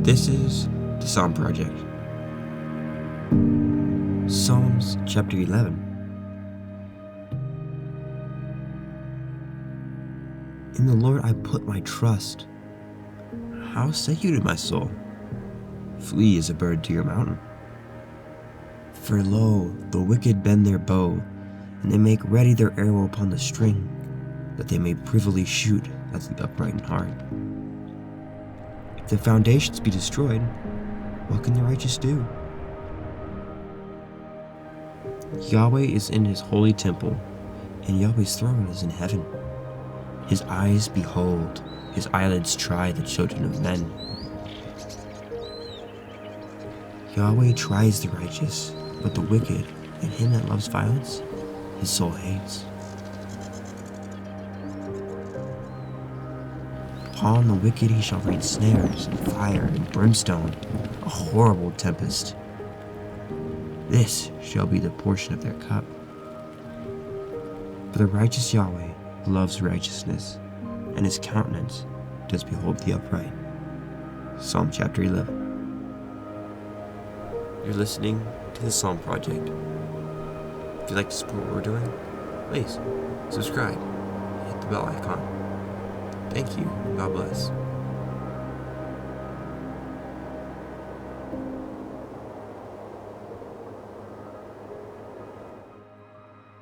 This is the Psalm Project. Psalms chapter 11. In the Lord I put my trust. How say you to my soul, flee as a bird to your mountain? For lo, the wicked bend their bow, and they make ready their arrow upon the string, that they may privily shoot at the upright in heart. If the foundations be destroyed, what can the righteous do? Yahweh is in his holy temple, and Yahweh's throne is in heaven. His eyes behold, his eyelids try the children of men. Yahweh tries the righteous, but the wicked and him that loves violence, his soul hates. Upon the wicked he shall rain snares, and fire, and brimstone, a horrible tempest. This shall be the portion of their cup. For the righteous Yahweh loves righteousness, and his countenance does behold the upright. Psalm chapter 11. You're listening to the Psalm Project. If you'd like to support what we're doing, please subscribe and hit the bell icon. Thank you. God bless.